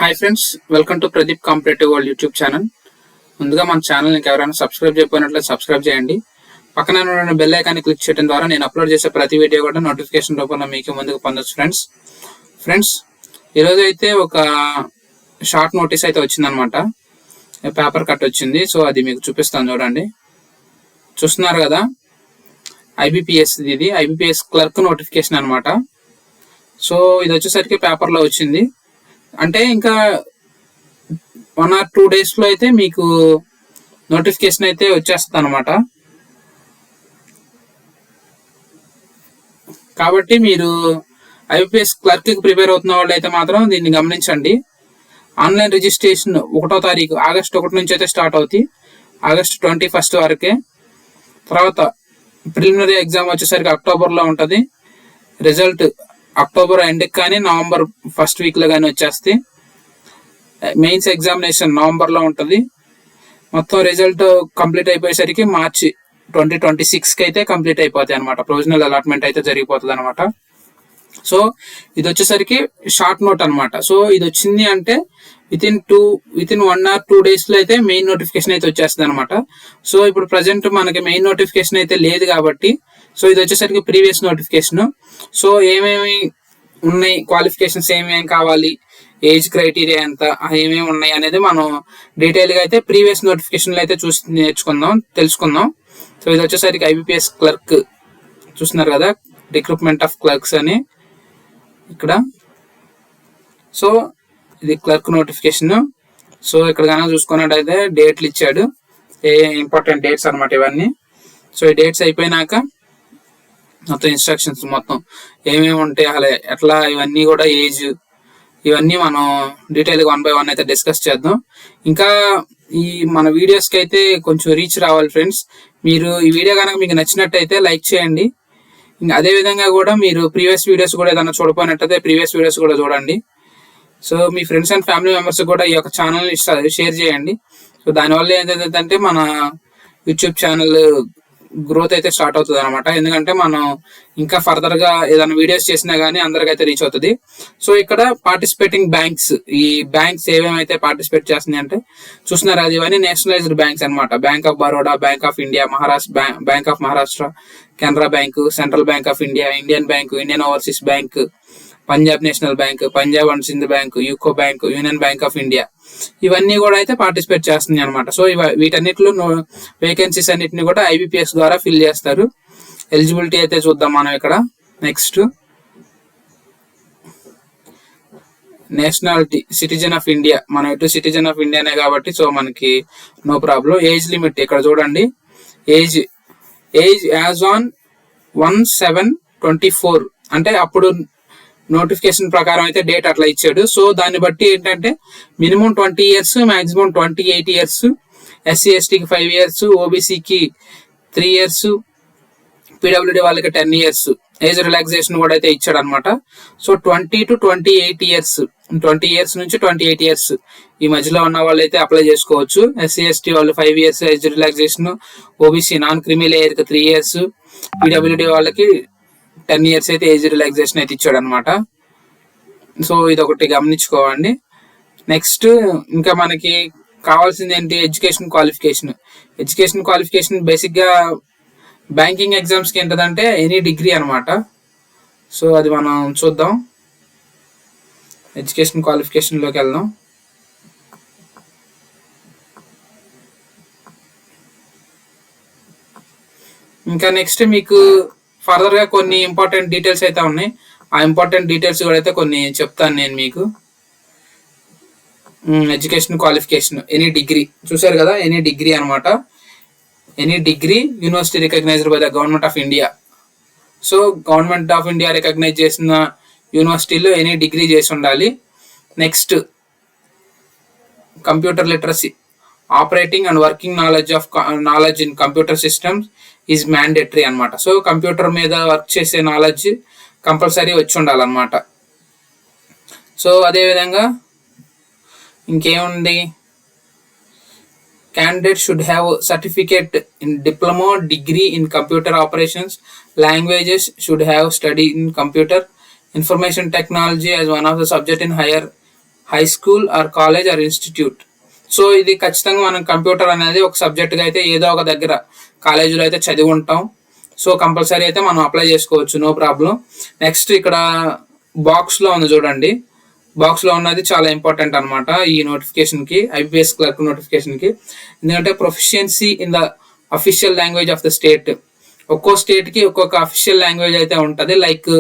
Hi friends, welcome to Pradeep competitive world YouTube channel. ముందుగా మన channel ఎవరైనా సబ్స్క్రైబ్ చేయకపోయినట్లయితే సబ్స్క్రైబ్ చేయండి. పక్కన ఉన్న బెల్ ఐకాన్ని క్లిక్ చేయడం ద్వారా నేను అప్లోడ్ చేసే ప్రతి వీడియో కూడా నోటిఫికేషన్ రూపంలో మీకు ముందుకు పొందొచ్చు. ఫ్రెండ్స్ ఈరోజు అయితే ఒక షార్ట్ నోటీస్ అయితే వచ్చిందనమాట. పేపర్ కట్ వచ్చింది. సో అది మీకు చూపిస్తాను, చూడండి. చూస్తున్నారు కదా, ఐబిపిఎస్, ఇది ఐబిపిఎస్ క్లర్క్ నోటిఫికేషన్ అనమాట. సో ఇది వచ్చేసరికి పేపర్లో వచ్చింది. అంటే ఇంకా 1 or 2 days లో అయితే మీకు నోటిఫికేషన్ అయితే వచ్చేస్తుంది అనమాట. కాబట్టి మీరు ఐబిపిఎస్ క్లర్క్ కి ప్రిపేర్ అవుతున్న వాళ్ళు అయితే మాత్రం దీన్ని గమనించండి. ఆన్లైన్ రిజిస్ట్రేషన్ 1వ తారీఖు ఆగస్టు 1 నుంచి అయితే స్టార్ట్ అవుతాయి, ఆగస్టు 21 వరకే. తర్వాత ప్రిలిమినరీ ఎగ్జామ్ వచ్చేసరికి అక్టోబర్లో ఉంటుంది. రిజల్ట్ అక్టోబర్ ఎండ్కి కానీ నవంబర్ ఫస్ట్ వీక్లో కానీ వచ్చేస్తే, మెయిన్స్ ఎగ్జామినేషన్ నవంబర్లో ఉంటుంది. మొత్తం రిజల్ట్ కంప్లీట్ అయిపోయేసరికి మార్చి 2026కి అయితే కంప్లీట్ అయిపోతాయి అనమాట. ప్రొవిజనల్ అలాట్మెంట్ అయితే జరిగిపోతుంది అనమాట. సో ఇది వచ్చేసరికి షార్ట్ నోట్ అనమాట. సో ఇది వచ్చింది అంటే వితిన్ 1 or 2 days లో అయితే మెయిన్ నోటిఫికేషన్ అయితే వచ్చేస్తుంది అనమాట. సో ఇప్పుడు ప్రజెంట్ మనకి మెయిన్ నోటిఫికేషన్ అయితే లేదు కాబట్టి, సో ఇది వచ్చేసరికి ప్రీవియస్ నోటిఫికేషన్. సో ఏమేమి ఉన్నాయి, క్వాలిఫికేషన్స్ ఏమేమి కావాలి, ఏజ్ క్రైటీరియా ఎంత, ఏమేమి ఉన్నాయి అనేది మనం డీటెయిల్గా అయితే ప్రీవియస్ నోటిఫికేషన్లో అయితే తెలుసుకుందాం. సో ఇది వచ్చేసరికి ఐబిపిఎస్ క్లర్క్ చూస్తున్నారు కదా, రిక్రూట్మెంట్ ఆఫ్ క్లర్క్స్ అని ఇక్కడ. సో ఇది క్లర్క్ నోటిఫికేషన్. సో ఇక్కడ కనుక చూసుకున్నట్టయితే డేట్లు ఇచ్చాడు, ఇంపార్టెంట్ డేట్స్ అనమాట ఇవన్నీ. సో ఈ డేట్స్ అయిపోయినాక మొత్తం ఇన్స్ట్రక్షన్స్ మొత్తం ఏమేమి ఉంటాయి, అలా ఎట్లా, ఇవన్నీ కూడా ఏజ్, ఇవన్నీ మనం డీటెయిల్గా 1 by 1 అయితే డిస్కస్ చేద్దాం. ఇంకా ఈ మన వీడియోస్కి అయితే కొంచెం రీచ్ రావాలి ఫ్రెండ్స్. మీరు ఈ వీడియో కనుక మీకు నచ్చినట్టయితే లైక్ చేయండి. ఇంకా అదేవిధంగా కూడా మీరు ప్రీవియస్ వీడియోస్ కూడా ఏదైనా చూడపోయినట్టయితే ప్రీవియస్ వీడియోస్ కూడా చూడండి. So me friends and family members కూడా ఈ యొక్క ఛానల్ని షేర్ చేయండి. సో దానివల్ల ఏంటంటే మన యూట్యూబ్ ఛానల్ గ్రోత్ అయితే స్టార్ట్ అవుతుంది అనమాట. ఎందుకంటే మనం ఇంకా ఫర్దర్గా ఏదైనా వీడియోస్ చేసినా కానీ అందరికైతే రీచ్ అవుతుంది. సో ఇక్కడ పార్టిసిపేటింగ్ బ్యాంక్స్, ఈ బ్యాంక్స్ ఏమేమైతే పార్టిసిపేట్ చేస్తున్నాయి అంటే చూస్తున్నారు, అది ఇవన్నీ నేషనలైజ్డ్ బ్యాంక్స్ అనమాట. Bank of Baroda, bank of India, bank of Maharashtra, Canara bank, central bank of India, Indian bank, Indian overseas bank, Punjab national bank, Punjab and Sindh bank, UCO bank, union bank of India, ఇవన్నీ కూడా అయితే participate చేస్తున్నాయి అనమాట. సో వీటన్నిటిలో vacancies అన్నిటిని కూడా IBPS ద్వారా fill చేస్తారు. ఎలిజిబిలిటీ అయితే చూద్దాం మనం ఇక్కడ. Next nationality, citizen of India, మనం ఎటు సిటిజన్ ఆఫ్ ఇండియానే కాబట్టి సో మనకి నో ప్రాబ్లం. ఏజ్ లిమిట్ ఇక్కడ చూడండి, ఏజ్ యాజ్ ఆన్ 1/7/24 అంటే అప్పుడు నోటిఫికేషన్ ప్రకారం అయితే డేట్ అట్లా ఇచ్చాడు. సో దాన్ని బట్టి ఏంటంటే minimum 20 years, maximum 28 years, SC ఎస్టీకి 5 years, ఓబీసీకి 3 years, పీడబ్ల్యూడీ వాళ్ళకి 10 years ఏజ్ రిలాక్సేషన్ కూడా అయితే ఇచ్చాడు అనమాట. సో 20 to 28 years, 20 years నుంచి 28 years ఈ మధ్యలో ఉన్న వాళ్ళు అయితే అప్లై చేసుకోవచ్చు. ఎస్సీ ఎస్టీ వాళ్ళు 5 years age relaxation, OBC non creamy లేయర్కి 3 years, పీడబ్ల్యూడీ వాళ్ళకి 10 years అయితే ఏజ్ రిలాక్సేషన్ అయితే ఇచ్చాడు అనమాట. సో ఇది ఒకటి గమనించుకోవండి. నెక్స్ట్ ఇంకా మనకి కావాల్సింది ఏంటి, ఎడ్యుకేషన్ క్వాలిఫికేషన్ బేసిక్గా బ్యాంకింగ్ ఎగ్జామ్స్కి ఏంటంటే ఎనీ డిగ్రీ అనమాట. సో అది మనం చూద్దాం, ఎడ్యుకేషన్ క్వాలిఫికేషన్లోకి వెళ్దాం. ఇంకా నెక్స్ట్ మీకు ఫర్దర్గా కొన్ని ఇంపార్టెంట్ డీటెయిల్స్ అయితే ఉన్నాయి. ఆ ఇంపార్టెంట్ డీటెయిల్స్ కూడా అయితే కొన్ని చెప్తాను నేను మీకు. ఎడ్యుకేషన్ క్వాలిఫికేషన్ ఎనీ డిగ్రీ చూసారు కదా, ఎనీ డిగ్రీ అనమాట. Any degree university recognised by the government of India. So government of India recognise చేసిన యూనివర్సిటీలో ఎనీ డిగ్రీ చేసి ఉండాలి. Next computer literacy, operating and working knowledge in computer systems is mandatory అనమాట. So computer మీద work చేసే knowledge compulsory వచ్చి ఉండాలన్నమాట. So అదేవిధంగా ఇంకేముంది, candidate should have certificate in diploma degree in computer operations, languages, should have studied in computer information technology as one of the subject in high school or college or institute. So ఇది ఖచ్చితంగా మనం computer అనేది ఒక సబ్జెక్ట్గా అయితే ఏదో ఒక దగ్గర కాలేజీలో అయితే చదివి ఉంటాం. సో కంపల్సరీ అయితే మనం అప్లై చేసుకోవచ్చు, నో ప్రాబ్లం. నెక్స్ట్ ఇక్కడ బాక్స్లో ఉంది చూడండి, బాక్స్లో ఉన్నది చాలా ఇంపార్టెంట్ అనమాట ఈ నోటిఫికేషన్కి, ఐపీఎస్ క్లర్క్ నోటిఫికేషన్కి. ఎందుకంటే proficiency in the official language of the state. ఒక్కో స్టేట్కి ఒక్కొక్క అఫీషియల్ లాంగ్వేజ్ అయితే ఉంటుంది. లైక్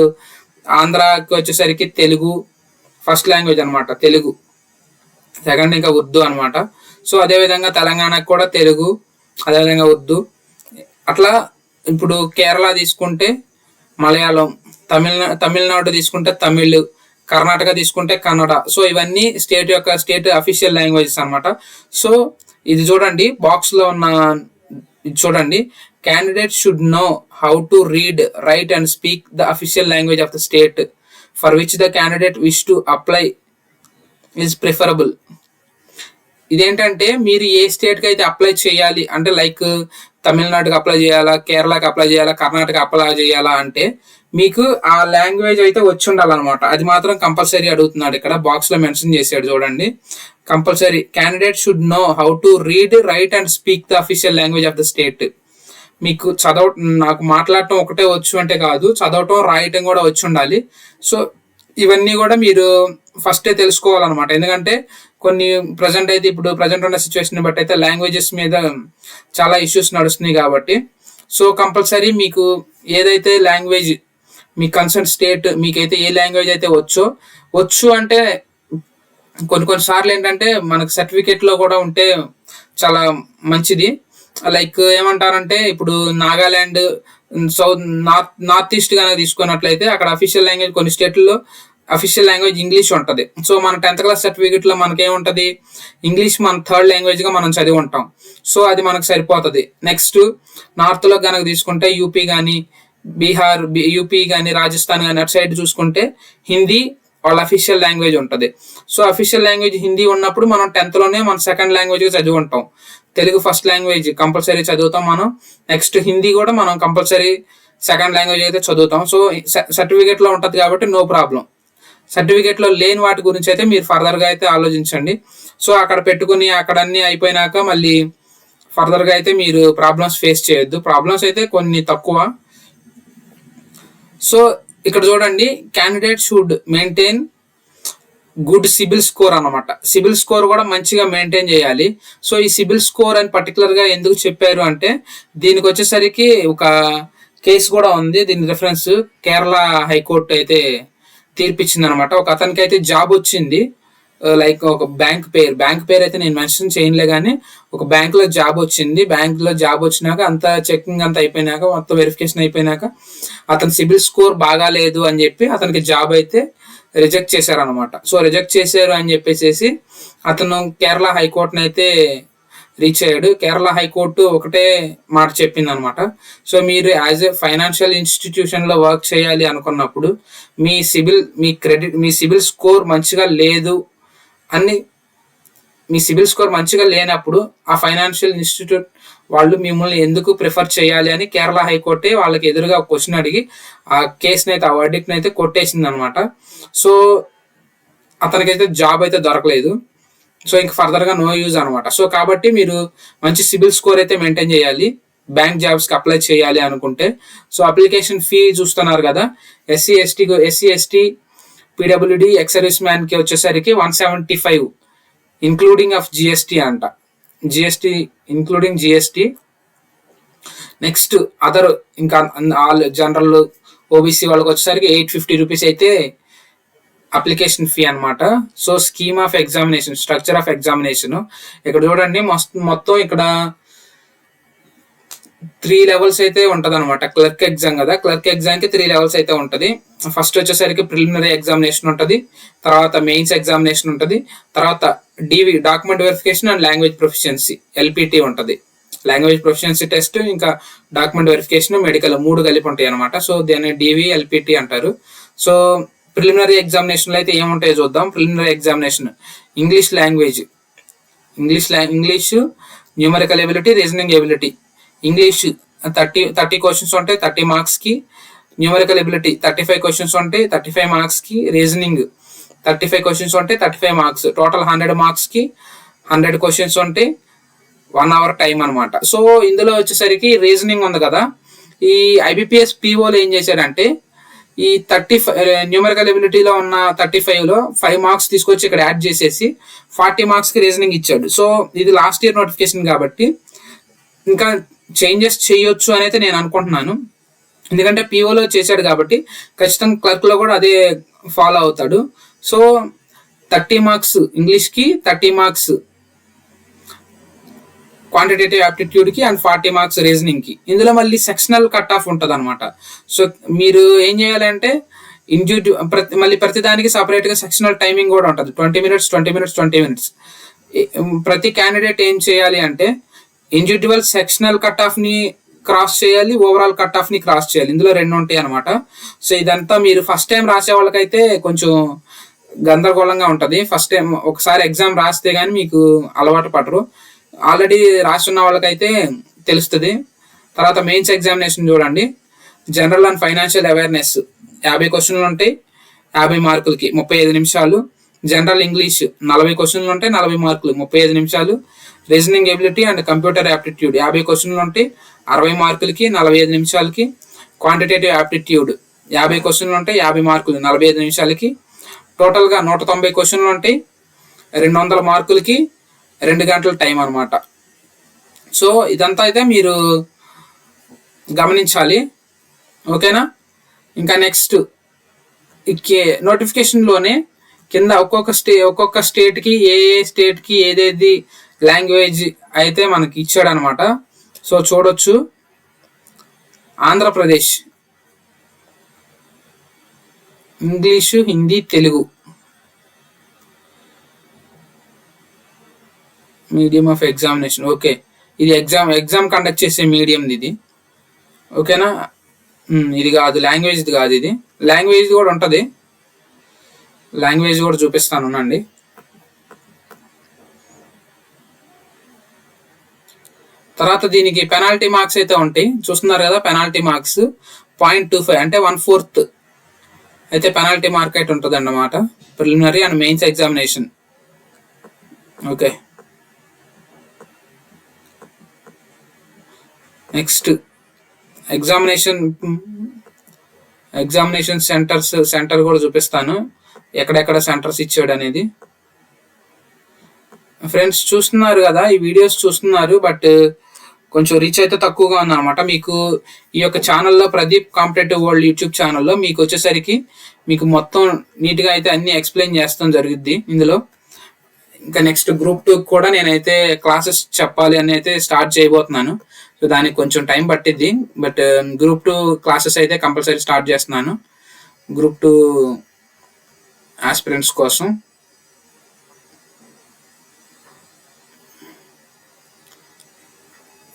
ఆంధ్రాకి వచ్చేసరికి తెలుగు ఫస్ట్ లాంగ్వేజ్ అనమాట, తెలుగు. సెకండ్ ఇంకా ఉర్దూ అనమాట. సో అదేవిధంగా తెలంగాణకు కూడా తెలుగు, అదేవిధంగా ఉర్దూ. అట్లా ఇప్పుడు కేరళ తీసుకుంటే మలయాళం, తమిళనాడు తీసుకుంటే తమిళ్, కర్ణాటక తీసుకుంటే కన్నడ. సో ఇవన్నీ స్టేట్ అఫీషియల్ లాంగ్వేజెస్ అనమాట. సో ఇది చూడండి, బాక్స్లో ఉన్న ఇది చూడండి, candidate should know how to read, right and speak the official language of the state for which the candidate wish to apply is preferable. ఇదేంటంటే మీరు ఏ స్టేట్కి అయితే అప్లై చేయాలి అంటే, లైక్ తమిళనాడుకి అప్లై చేయాలా, కేరళకి అప్లై చేయాలా, కర్ణాటక అప్లై చేయాలా అంటే మీకు ఆ లాంగ్వేజ్ అయితే వచ్చి ఉండాలన్నమాట. అది మాత్రం కంపల్సరీ అడుగుతున్నాడు ఇక్కడ, బాక్స్లో మెన్షన్ చేశాడు చూడండి. Compulsory candidate should know how to read, right and speak the official language of the state. మీకు నాకు మాట్లాడటం ఒకటే వచ్చు అంటే కాదు, చదవటం రాయటం కూడా వచ్చి ఉండాలి. సో ఇవన్నీ కూడా మీరు ఫస్టే తెలుసుకోవాలన్నమాట. ఎందుకంటే కొన్ని ప్రజెంట్ ఉన్న సిచ్యువేషన్ బట్టి అయితే లాంగ్వేజెస్ మీద చాలా ఇష్యూస్ నడుస్తున్నాయి కాబట్టి. సో కంపల్సరీ మీకు ఏదైతే లాంగ్వేజ్ మీ కన్సర్న్ స్టేట్ మీకైతే ఏ లాంగ్వేజ్ అయితే వచ్చు అంటే కొన్నిసార్లు ఏంటంటే మనకు సర్టిఫికేట్లో కూడా ఉంటే చాలా మంచిది. లైక్ ఏమంటారంటే ఇప్పుడు నాగాలాండ్, నార్త్ ఈస్ట్ కనుక తీసుకున్నట్లయితే అక్కడ అఫీషియల్ లాంగ్వేజ్ కొన్ని స్టేట్లలో అఫీషియల్ లాంగ్వేజ్ ఇంగ్లీష్ ఉంటుంది. సో మన 10th క్లాస్ సర్టిఫికేట్లో మనకేముంటుంది, ఇంగ్లీష్ మన థర్డ్ లాంగ్వేజ్గా మనం చదివి ఉంటాం. సో అది మనకు సరిపోతుంది. నెక్స్ట్ నార్త్లో కనుక తీసుకుంటే యూపీ కానీ, బీహార్, యూపీ కానీ, రాజస్థాన్ కానీ అటు సైడ్ చూసుకుంటే హిందీ వాళ్ళ అఫీషియల్ లాంగ్వేజ్ ఉంటుంది. సో అఫీషియల్ లాంగ్వేజ్ హిందీ ఉన్నప్పుడు మనం 10thలోనే మన సెకండ్ లాంగ్వేజ్గా చదివి ఉంటాం. తెలుగు ఫస్ట్ లాంగ్వేజ్ కంపల్సరీ చదువుతాం మనం. నెక్స్ట్ హిందీ కూడా మనం కంపల్సరీ సెకండ్ లాంగ్వేజ్ అయితే చదువుతాం. సో సర్టిఫికేట్లో ఉంటుంది కాబట్టి నో ప్రాబ్లం. సర్టిఫికేట్లో లేని వాటి గురించి అయితే మీరు ఫర్దర్గా అయితే ఆలోచించండి. సో అక్కడ పెట్టుకుని అక్కడ అన్నీ అయిపోయినాక మళ్ళీ ఫర్దర్గా అయితే మీరు ప్రాబ్లమ్స్ ఫేస్ చేయొద్దు. ప్రాబ్లమ్స్ అయితే కొన్ని తక్కువ. సో ఇక్కడ చూడండి, candidate should maintain good CIBIL score అనమాట. సిబిల్ స్కోర్ కూడా మంచిగా మెయింటైన్ చేయాలి. సో ఈ సిబిల్ స్కోర్ అని పర్టికులర్గా ఎందుకు చెప్పారు అంటే, దీనికి వచ్చేసరికి ఒక కేసు కూడా ఉంది. దీని రిఫరెన్స్ కేరళ హైకోర్టు అయితే తీర్పిచ్చింది అనమాట. ఒక అతనికి అయితే జాబ్ వచ్చింది, లైక్ ఒక బ్యాంక్ పేరు అయితే నేను మెన్షన్ చేయలే, కానీ ఒక బ్యాంకులో జాబ్ వచ్చింది. బ్యాంకులో జాబ్ వచ్చినాక అంతా చెకింగ్ అంతా అయిపోయినాక, మొత్తం వెరిఫికేషన్ అయిపోయినాక అతని సిబిల్ స్కోర్ బాగాలేదు అని చెప్పి అతనికి జాబ్ అయితే రిజెక్ట్ చేశారు అనమాట. సో రిజెక్ట్ చేశారు అని చెప్పేసి అతను కేరళ హైకోర్టుని అయితే రీచ్ అయ్యాడు. కేరళ హైకోర్టు ఒకటే మాట చెప్పింది అనమాట. సో మీరు యాజ్ ఎ ఫైనాన్షియల్ ఇన్స్టిట్యూషన్లో వర్క్ చేయాలి అనుకున్నప్పుడు మీ సిబిల్ స్కోర్ మంచిగా లేదు అని, మీ సిబిల్ స్కోర్ మంచిగా లేనప్పుడు ఆ ఫైనాన్షియల్ ఇన్స్టిట్యూట్ వాళ్ళు మిమ్మల్ని ఎందుకు ప్రిఫర్ చేయాలి అని కేరళ హైకోర్టే వాళ్ళకి ఎదురుగా క్వశ్చన్ అడిగి ఆ కేసుని అయితే, ఆ వర్డిక్ట్ని అయితే కొట్టేసింది అనమాట. సో అతనికైతే జాబ్ అయితే దొరకలేదు. సో ఇంక ఫర్దర్గా నో యూజ్ అనమాట. సో కాబట్టి మీరు మంచి సిబిల్ స్కోర్ అయితే మెయింటైన్ చేయాలి బ్యాంక్ జాబ్స్కి అప్లై చేయాలి అనుకుంటే. సో అప్లికేషన్ ఫీ చూస్తున్నారు కదా, SC ST PWD ex service మ్యాన్కి వచ్చేసరికి 175 ఇంక్లూడింగ్ ఆఫ్ జిఎస్టీ అంట, GST including GST. Next other ఇంకా ఆల్ జనరల్ ఓబీసీ వాళ్ళకి వచ్చేసరికి 850 రూపీస్ అయితే అప్లికేషన్ ఫీ అనమాట. So scheme of examination, structure of examination ఇక్కడ చూడండి, మొత్తం ఇక్కడ 3 లెవెల్స్ అయితే ఉంటుంది అనమాట. క్లర్క్ ఎగ్జామ్ కదా, క్లర్క్ ఎగ్జామ్కి 3 లెవెల్స్ అయితే ఉంటుంది. ఫస్ట్ వచ్చేసరికి ప్రిలిమినరీ ఎగ్జామినేషన్ ఉంటుంది, తర్వాత మెయిన్స్ ఎగ్జామినేషన్ ఉంటుంది, తర్వాత DV document verification and language proficiency LPT ఉంటుంది. లాంగ్వేజ్ ప్రొఫిషియన్సీ టెస్ట్ ఇంకా డాక్యుమెంట్ వెరిఫికేషన్, మెడికల్ 3 కలిపి ఉంటాయి అనమాట. సో దీన్ని డివి ఎల్పిటి అంటారు. సో ప్రిలిమినరీ ఎగ్జామినేషన్లో అయితే ఏముంటాయో చూద్దాం. Preliminary examination English language, English numerical ability, reasoning ability. English 30 questions ఉంటాయి 30 మార్క్స్కి, న్యూమరికల్ ఎబిలిటీ 35 క్వశ్చన్స్ ఉంటాయి 35 మార్క్స్కి, రీజనింగ్ 35 క్వశ్చన్స్ ఉంటాయి, 35 మార్క్స్. టోటల్ 100 మార్క్స్కి 100 క్వశ్చన్స్ ఉంటాయి, 1 అవర్ టైం అనమాట. సో ఇందులో వచ్చేసరికి రీజనింగ్ ఉంది కదా, ఈ IBPS POలో ఏం చేశాడంటే ఈ 35 న్యూమరికల్ ఎబిలిటీలో ఉన్న 35లో 5 మార్క్స్ తీసుకొచ్చి ఇక్కడ యాడ్ చేసేసి 40 మార్క్స్కి రీజనింగ్ ఇచ్చాడు. సో ఇది లాస్ట్ ఇయర్ నోటిఫికేషన్ కాబట్టి ఇంకా చేంజెస్ చేయొచ్చు అని అయితే నేను అనుకుంటున్నాను. ఎందుకంటే POలో చేశాడు కాబట్టి ఖచ్చితంగా క్లర్క్లో కూడా అదే ఫాలో అవుతాడు. సో 30 మార్క్స్ ఇంగ్లీష్కి, 30 మార్క్స్ క్వాంటిటేటివ్ యాప్టిట్యూడ్కి అండ్ 40 మార్క్స్ రీజనింగ్కి. ఇందులో మళ్ళీ సెక్షనల్ కట్ ఆఫ్ ఉంటుంది అనమాట. సో మీరు ఏం చేయాలంటే మళ్ళీ ప్రతి దానికి సపరేట్గా సెక్షనల్ టైమింగ్ కూడా ఉంటుంది, 20 minutes 20 minutes 20 minutes. ప్రతి క్యాండిడేట్ ఏం చేయాలి అంటే ఇండివిజువల్ సెక్షనల్ కట్ ఆఫ్ని క్రాస్ చేయాలి, ఓవరాల్ కట్ ఆఫ్ని క్రాస్ చేయాలి. ఇందులో 2 ఉంటాయి అనమాట. సో ఇదంతా మీరు ఫస్ట్ టైం రాసే వాళ్ళకైతే కొంచెం గందరగోళంగా ఉంటుంది. ఫస్ట్ టైం ఒకసారి ఎగ్జామ్ రాస్తే కానీ మీకు అలవాటు పడరు. ఆల్రెడీ రాస్తున్న వాళ్ళకైతే తెలుస్తుంది. తర్వాత మెయిన్స్ ఎగ్జామినేషన్ చూడండి. జనరల్ అండ్ ఫైనాన్షియల్ అవేర్నెస్ 50 క్వశ్చన్లు ఉంటాయి, 50 మార్కులకి 35 నిమిషాలు. జనరల్ ఇంగ్లీష్ 40 క్వశ్చన్లు ఉంటాయి, 40 మార్కులు 35 నిమిషాలు. Reasoning ability and computer aptitude 50 క్వశ్చన్లు ఉంటాయి, 60 మార్కులకి 45 నిమిషాలకి. క్వాంటిటేటివ్ యాప్టిట్యూడ్ 50 క్వశ్చన్లు ఉంటాయి, 50 మార్కులు 45 నిమిషాలకి. టోటల్గా 190 క్వశ్చన్లు ఉంటాయి, 200 మార్కులకి 2 గంటల టైం అనమాట. సో ఇదంతా అయితే మీరు గమనించాలి, ఓకేనా. ఇంకా నెక్స్ట్ నోటిఫికేషన్లోనే కింద ఒక్కొక్క స్టేట్కి ఏ స్టేట్కి ఏదేది లాంగ్వేజ్ అయితే మనకి ఇచ్చాడు అనమాట. సో చూడొచ్చు, Andhra Pradesh English, Hindi, Telugu medium of examination. Okay, ఇది ఎగ్జామ్ కండక్ట్ చేసే మీడియం ఇది, ఓకేనా. ఇది కాదు లాంగ్వేజ్ కాదు, ఇది లాంగ్వేజ్ కూడా ఉంటుంది. లాంగ్వేజ్ కూడా చూపిస్తాను అండి. తర్వాత దీనికి పెనాల్టీ మార్క్స్ అయితే ఉంటాయి, చూస్తున్నారు కదా. పెనాల్టీ మార్క్స్ 0.25 అంటే 1/4 అయితే పెనాల్టీ మార్క్ అయితే ఉంటుంది అన్నమాట. Preliminary and mains examination. Okay, next examination centre కూడా చూపిస్తాను, ఎక్కడెక్కడ సెంటర్స్ ఇచ్చాడు అనేది. ఫ్రెండ్స్ చూస్తున్నారు కదా, ఈ వీడియోస్ చూస్తున్నారు, బట్ కొంచెం రీచ్ అయితే తక్కువగా ఉందన్నమాట. మీకు ఈ యొక్క ఛానల్లో, ప్రదీప్ కాంపిటేటివ్ వరల్డ్ యూట్యూబ్ ఛానల్లో మీకు వచ్చేసరికి మీకు మొత్తం నీట్గా అయితే అన్ని ఎక్స్ప్లెయిన్ చేస్తాం జరుగుద్ది ఇందులో. ఇంకా నెక్స్ట్ గ్రూప్ 2 కూడా నేనైతే క్లాసెస్ చెప్పాలి అని అయితే స్టార్ట్ చేయబోతున్నాను. సో దానికి కొంచెం టైం పట్టిద్ది, బట్ గ్రూప్ 2 క్లాసెస్ అయితే కంపల్సరీ స్టార్ట్ చేస్తున్నాను గ్రూప్ 2 ఆస్పిరెంట్స్ కోసం.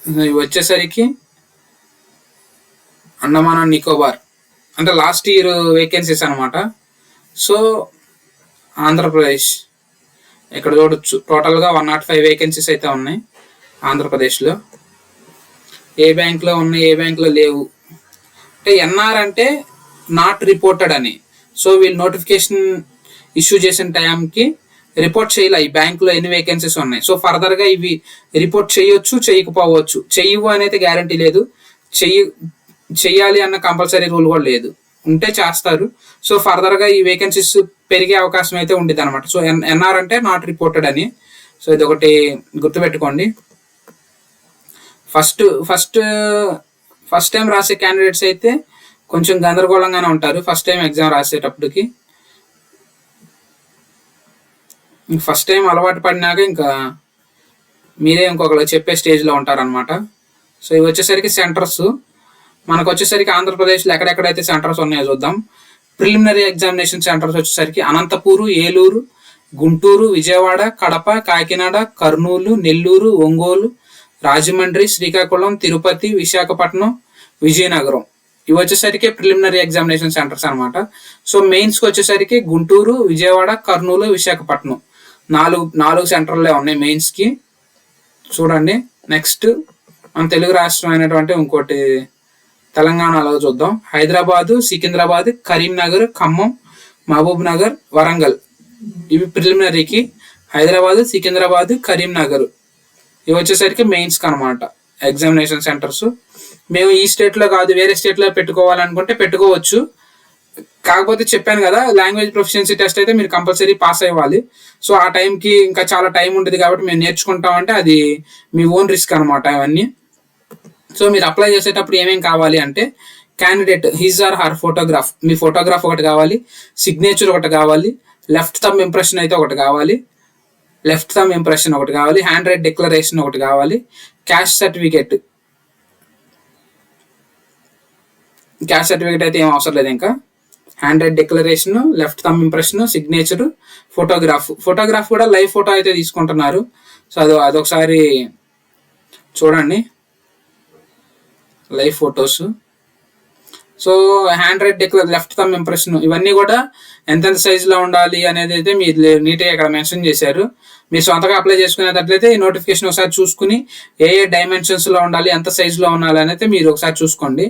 ఇవి వచ్చేసరికి అండమాన్ అండ్ నికోబార్ అంటే లాస్ట్ ఇయర్ వేకెన్సీస్ అనమాట. సో ఆంధ్రప్రదేశ్ ఇక్కడ చూడొచ్చు, టోటల్గా 105 వేకెన్సీస్ అయితే ఉన్నాయి ఆంధ్రప్రదేశ్లో. ఏ బ్యాంక్లో ఉన్నాయి, ఏ బ్యాంక్లో లేవు అంటే ఎన్ఆర్ అంటే నాట్ రిపోర్టెడ్ అని. సో వీళ్ళు నోటిఫికేషన్ ఇష్యూ చేసిన టైంకి రిపోర్ట్ చేయాలి ఈ బ్యాంకులో ఎన్ని వేకెన్సీస్ ఉన్నాయి. సో ఫర్దర్గా ఇవి రిపోర్ట్ చేయొచ్చు, చేయకపోవచ్చు. చెయ్యవు అనేది గ్యారంటీ లేదు, చెయ్యాలి అన్న కంపల్సరీ రూల్ కూడా లేదు, ఉంటే చేస్తారు. సో ఫర్దర్గా ఈ వేకెన్సీస్ పెరిగే అవకాశం అయితే ఉండేది అనమాట. సో ఎన్ఆర్ అంటే నాట్ రిపోర్టెడ్ అని. సో ఇది ఒకటి గుర్తుపెట్టుకోండి. ఫస్ట్ టైం రాసే క్యాండిడేట్స్ అయితే కొంచెం గందరగోళంగానే ఉంటారు ఫస్ట్ టైం ఎగ్జామ్ రాసేటప్పటికి. ఫస్ట్ టైం అలవాటు పడినాక ఇంకా మీరే ఇంకొకరు చెప్పే స్టేజ్లో ఉంటారనమాట. సో ఇవి వచ్చేసరికి సెంటర్స్ మనకు వచ్చేసరికి ఆంధ్రప్రదేశ్లో ఎక్కడెక్కడైతే సెంటర్స్ ఉన్నాయో చూద్దాం. ప్రిలిమినరీ ఎగ్జామినేషన్ సెంటర్స్ వచ్చేసరికి అనంతపూరు, ఏలూరు, గుంటూరు, విజయవాడ, కడప, కాకినాడ, కర్నూలు, నెల్లూరు, ఒంగోలు, రాజమండ్రి, శ్రీకాకుళం, తిరుపతి, విశాఖపట్నం, విజయనగరం. ఇవి వచ్చేసరికి ప్రిలిమినరీ ఎగ్జామినేషన్ సెంటర్స్ అనమాట. సో మెయిన్స్కి వచ్చేసరికి గుంటూరు, విజయవాడ, కర్నూలు, విశాఖపట్నం నాలుగు సెంటర్లే ఉన్నాయి మెయిన్స్కి. చూడండి. నెక్స్ట్ మన తెలుగు రాష్ట్రం అయినటువంటి ఇంకోటి తెలంగాణలో చూద్దాం. హైదరాబాదు, సికింద్రాబాద్, కరీంనగర్, ఖమ్మం, మహబూబ్ నగర్, వరంగల్ ఇవి ప్రిలిమినరీకి. హైదరాబాద్, సికింద్రాబాద్, కరీంనగర్ ఇవి వచ్చేసరికి మెయిన్స్కి అనమాట ఎగ్జామినేషన్ సెంటర్స్. మేము ఈ స్టేట్లో కాదు వేరే స్టేట్లో పెట్టుకోవాలనుకుంటే పెట్టుకోవచ్చు. కాకపోతే చెప్పాను కదా, లాంగ్వేజ్ ప్రొఫిషియన్సీ టెస్ట్ అయితే మీరు కంపల్సరీ పాస్ అవ్వాలి. సో ఆ టైంకి ఇంకా చాలా టైం ఉంటుంది కాబట్టి మేము నేర్చుకుంటామంటే అది మీ ఓన్ రిస్క్ అనమాట అవన్నీ. సో మీరు అప్లై చేసేటప్పుడు ఏమేమి కావాలి అంటే candidate his or her photograph, me photograph ఒకటి కావాలి, సిగ్నేచర్ ఒకటి కావాలి, లెఫ్ట్ థంబ్ ఇంప్రెషన్ అయితే ఒకటి కావాలి, హ్యాండ్ రైట్ డిక్లరేషన్ ఒకటి కావాలి, క్యాస్ట్ సర్టిఫికేట్ అయితే ఏం అవసరం లేదు. ఇంకా hand right declaration, left thumb impression, signature, photograph కూడా లైవ్ ఫోటో అయితే తీసుకుంటున్నారు. సో అదొకసారి చూడండి live photos. So hand right left thumb impression ఇవన్నీ కూడా ఎంతెంత సైజులో ఉండాలి అనేది అయితే మీరు నీట్గా ఇక్కడ మెన్షన్ చేశారు. మీరు సొంతగా అప్లై చేసుకునేటట్లయితే ఈ నోటిఫికేషన్ ఒకసారి చూసుకుని ఏ డైమెన్షన్స్లో ఉండాలి, ఎంత సైజులో ఉండాలి అని అయితే మీరు ఒకసారి చూసుకోండి.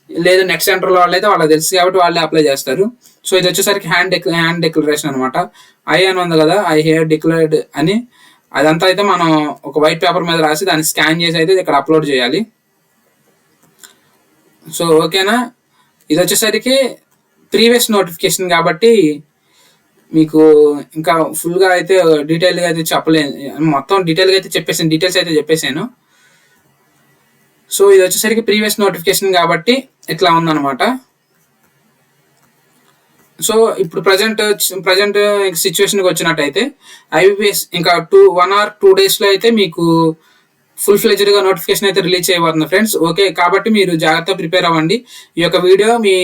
లేదు నెక్స్ట్ సెంటర్లో వాళ్ళు అయితే వాళ్ళకి తెలుసు కాబట్టి వాళ్ళే అప్లై చేస్తారు. సో ఇది వచ్చేసరికి హ్యాండ్ డిక్లరేషన్ అనమాట. ఐ అని ఉంది కదా, ఐ హియర్ డిక్లేర్డ్ అని, అదంతా అయితే మనం ఒక వైట్ పేపర్ మీద రాసి దాన్ని స్కాన్ చేసి అయితే ఇక్కడ అప్లోడ్ చేయాలి. సో ఓకేనా. ఇది వచ్చేసరికి ప్రీవియస్ నోటిఫికేషన్ కాబట్టి మీకు ఇంకా ఫుల్గా అయితే డీటెయిల్గా అయితే చెప్పలేను, మొత్తం డీటెయిల్గా అయితే డీటెయిల్స్ అయితే చెప్పేసాను. సో ఇది వచ్చేసరికి ప్రీవియస్ నోటిఫికేషన్ కాబట్టి ఇట్లా ఉందన్నమాట. సో ఇప్పుడు ప్రజెంట్ సిచ్యువేషన్కి వచ్చినట్టయితే ఐబీపీఎస్ ఇంకా 1 or 2 daysలో అయితే మీకు ఫుల్ ఫ్లెజ్డ్గా నోటిఫికేషన్ అయితే రిలీజ్ చేయబోతుంది ఫ్రెండ్స్. ఓకే, కాబట్టి మీరు జాగ్రత్తగా ప్రిపేర్ అవ్వండి. ఈ యొక్క వీడియో మీ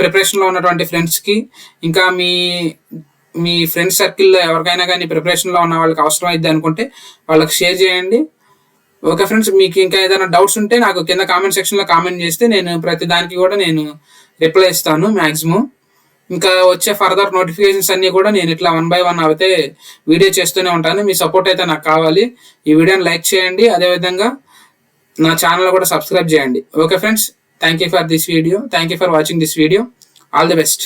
ప్రిపరేషన్లో ఉన్నటువంటి ఫ్రెండ్స్కి, ఇంకా మీ ఫ్రెండ్స్ సర్కిల్లో ఎవరికైనా కానీ ప్రిపరేషన్లో ఉన్న వాళ్ళకి అవసరం అయింది అనుకుంటే వాళ్ళకి షేర్ చేయండి. ఓకే ఫ్రెండ్స్, మీకు ఇంకా ఏదైనా డౌట్స్ ఉంటే నాకు కింద కామెంట్ సెక్షన్లో కామెంట్ చేస్తే నేను ప్రతి దానికి కూడా నేను రిప్లై ఇస్తాను మ్యాక్సిమం. ఇంకా వచ్చే ఫర్దర్ నోటిఫికేషన్స్ అన్నీ కూడా నేను ఇట్లా 1 by 1 అయితే వీడియో చేస్తూనే ఉంటాను. మీ సపోర్ట్ అయితే నాకు కావాలి. ఈ వీడియోని లైక్ చేయండి, అదేవిధంగా నా ఛానల్ కూడా సబ్స్క్రైబ్ చేయండి. Okay friends, thank you for watching this video. All the best.